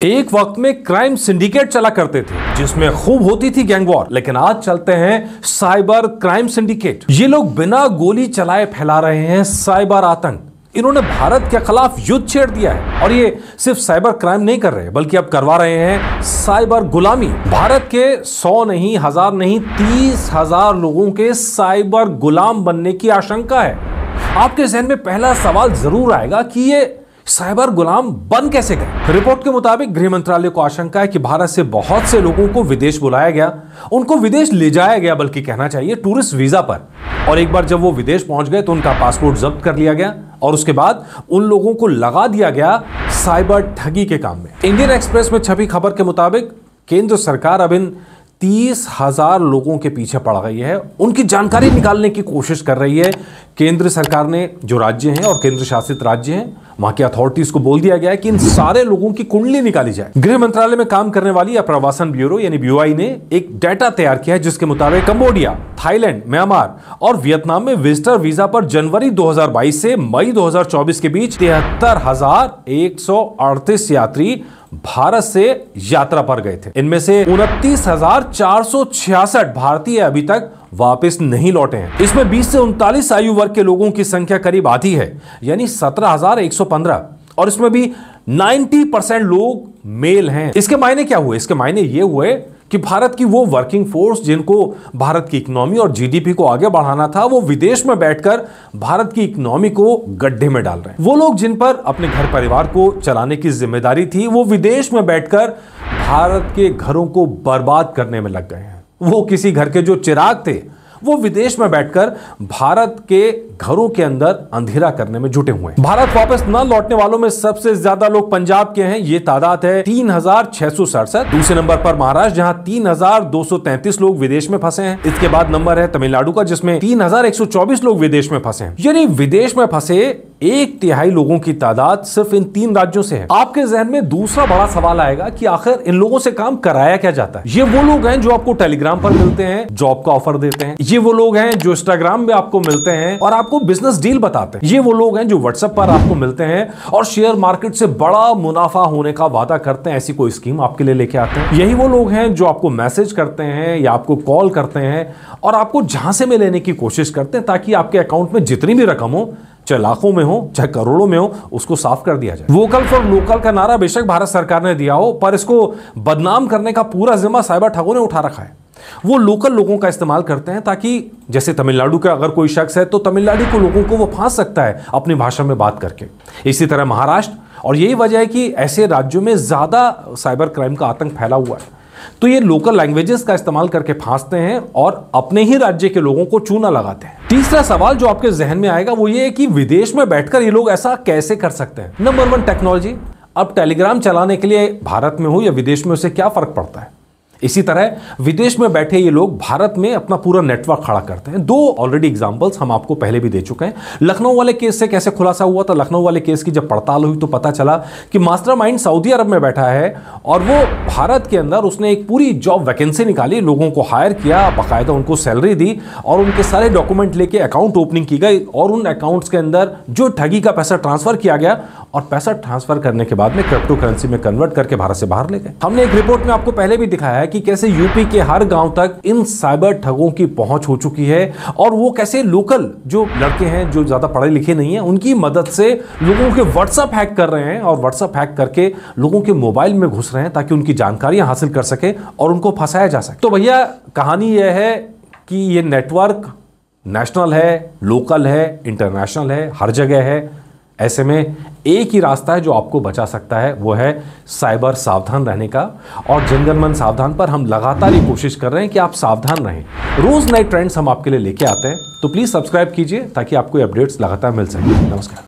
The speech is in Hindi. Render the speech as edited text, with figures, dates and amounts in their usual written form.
एक वक्त में क्राइम सिंडिकेट चला करते थे जिसमें खूब होती थी गैंग वॉर, लेकिन आज चलते हैं साइबर क्राइम सिंडिकेट। ये लोग बिना गोली चलाए फैला रहे हैं साइबर आतंक। इन्होंने भारत के खिलाफ युद्ध छेड़ दिया है और ये सिर्फ साइबर क्राइम नहीं कर रहे बल्कि अब करवा रहे हैं साइबर गुलामी। भारत के 100 नहीं, 1000 नहीं, 30,000 लोगों के साइबर गुलाम बनने की आशंका है। आपके जहन में पहला सवाल जरूर आएगा कि ये साइबर गुलाम बन कैसे गए। रिपोर्ट के मुताबिक गृह मंत्रालय को आशंका है कि भारत से बहुत से लोगों को विदेश बुलाया गया, उनको विदेश ले जाया गया, बल्कि कहना चाहिए टूरिस्ट वीजा पर। और एक बार जब वो विदेश पहुंच गए तो उनका पासपोर्ट जब्त कर लिया गया और उसके बाद उन लोगों को लगा दिया गया साइबर ठगी के काम में। इंडियन एक्सप्रेस में छपी खबर के मुताबिक केंद्र सरकार अब इन 30,000 लोगों के पीछे पड़ गई है, उनकी जानकारी निकालने की कोशिश कर रही है। केंद्र सरकार ने जो राज्य हैं और केंद्र शासित राज्य हैं वहां की अथॉरिटीज को बोल दिया गया है कि इन सारे लोगों की कुंडली निकाली जाए। गृह मंत्रालय में काम करने वाली प्रवासन ब्यूरो यानी BOI ने एक डाटा तैयार किया है जिसके मुताबिक कंबोडिया, थाईलैंड, म्यांमार और वियतनाम में विजिटर वीजा पर जनवरी 2022 से मई 2024 के बीच 73,138 यात्री भारत से यात्रा पर गए थे। इनमें से 29,466 भारतीय अभी तक वापस नहीं लौटे हैं। इसमें 20 से 39 आयु वर्ग के लोगों की संख्या करीब आधी है, यानी 17,115, और इसमें भी 90% लोग मेल हैं। इसके मायने क्या हुए? इसके मायने ये हुए कि भारत की वो वर्किंग फोर्स जिनको भारत की इकोनॉमी और GDP को आगे बढ़ाना था, वो विदेश में बैठकर भारत की इकोनॉमी को गड्ढे में डाल रहे हैं। वो लोग जिन पर अपने घर परिवार को चलाने की जिम्मेदारी थी, वो विदेश में बैठकर भारत के घरों को बर्बाद करने में लग गए हैं। वो किसी घर के जो चिराग थे वो विदेश में बैठकर भारत के घरों के अंदर अंधेरा करने में जुटे हुए हैं। भारत वापस न लौटने वालों में सबसे ज्यादा लोग पंजाब के हैं, ये तादाद है 3,667। दूसरे नंबर पर महाराष्ट्र जहां 3,233 लोग विदेश में फंसे हैं। इसके बाद नंबर है तमिलनाडु का जिसमें 3,124 लोग विदेश में फंसे हैं। यानी विदेश में फंसे 1/3 लोगों की तादाद सिर्फ इन 3 राज्यों से है। आपके जहन में दूसरा बड़ा सवाल आएगा कि आखिर इन लोगों से काम कराया क्या जाता है। ये वो लोग हैं जो आपको टेलीग्राम पर मिलते हैं, जॉब का ऑफर देते हैं। ये वो लोग हैं जो इंस्टाग्राम में आपको मिलते हैं और आपको बिजनेस डील बताते हैं। ये वो लोग हैं जो व्हाट्सएप पर आपको मिलते हैं और शेयर मार्केट से बड़ा मुनाफा होने का वादा करते हैं, ऐसी कोई स्कीम आपके लिए लेके आते हैं। यही वो लोग हैं जो आपको मैसेज करते हैं या आपको कॉल करते हैं और आपको झांसे में लेने की कोशिश करते हैं ताकि आपके अकाउंट में जितनी भी रकम हो, चाहे लाखों में हो चाहे करोड़ों में हो, उसको साफ कर दिया जाए। वोकल फॉर लोकल का नारा बेशक भारत सरकार ने दिया हो, पर इसको बदनाम करने का पूरा जिम्मा साइबर ठगों ने उठा रखा है। वो लोकल लोगों का इस्तेमाल करते हैं ताकि जैसे तमिलनाडु का अगर कोई शख्स है तो तमिलनाडु के लोगों को वो फांस सकता है अपनी भाषा में बात करके। इसी तरह महाराष्ट्र, और यही वजह है कि ऐसे राज्यों में ज्यादा साइबर क्राइम का आतंक फैला हुआ है। तो ये लोकल लैंग्वेजेस का इस्तेमाल करके फांसते हैं और अपने ही राज्य के लोगों को चूना लगाते हैं। तीसरा सवाल जो आपके जहन में आएगा वो ये है कि विदेश में बैठकर ये लोग ऐसा कैसे कर सकते हैं। Number 1, technology. अब टेलीग्राम चलाने के लिए भारत में हो या विदेश में, उससे क्या फर्क पड़ता है। इसी तरह विदेश में बैठे ये लोग भारत में अपना पूरा नेटवर्क खड़ा करते हैं। 2 ऑलरेडी एग्जांपल्स हम आपको पहले भी दे चुके हैं। लखनऊ वाले केस से कैसे खुलासा हुआ था। लखनऊ वाले केस की जब पड़ताल हुई तो पता चला कि मास्टरमाइंड सऊदी अरब में बैठा है और वो भारत के अंदर उसने एक पूरी जॉब वैकेंसी निकाली, लोगों को हायर किया, बाकायदा उनको सैलरी दी और उनके सारे डॉक्यूमेंट लेके अकाउंट ओपनिंग की गई और उन अकाउंट्स के अंदर जो ठगी का पैसा ट्रांसफर किया गया और पैसा ट्रांसफर करने के बाद में क्रिप्टो करेंसी में कन्वर्ट करके भारत से बाहर ले गए। हमने एक रिपोर्ट में आपको पहले भी दिखाया है कि कैसे यूपी के हर गांव तक इन साइबर ठगों की पहुंच हो चुकी है और वो कैसे लोकल जो लड़के हैं जो ज्यादा पढ़े लिखे नहीं हैं उनकी मदद से लोगों के व्हाट्सएप हैक कर रहे हैं और व्हाट्सएप हैक करके लोगों के मोबाइल में घुस रहे हैं ताकि उनकी जानकारियां हासिल कर सके और उनको फंसाया जा सके। तो भैया कहानी यह है कि ये नेटवर्क नेशनल है, लोकल है, इंटरनेशनल है, हर जगह है। ऐसे में एक ही रास्ता है जो आपको बचा सकता है, वो है साइबर सावधान रहने का। और जनगण मन सावधान पर हम लगातार ये कोशिश कर रहे हैं कि आप सावधान रहें। रोज नए ट्रेंड्स हम आपके लिए लेके आते हैं, तो प्लीज सब्सक्राइब कीजिए ताकि आपको अपडेट्स लगातार मिल सके। नमस्कार।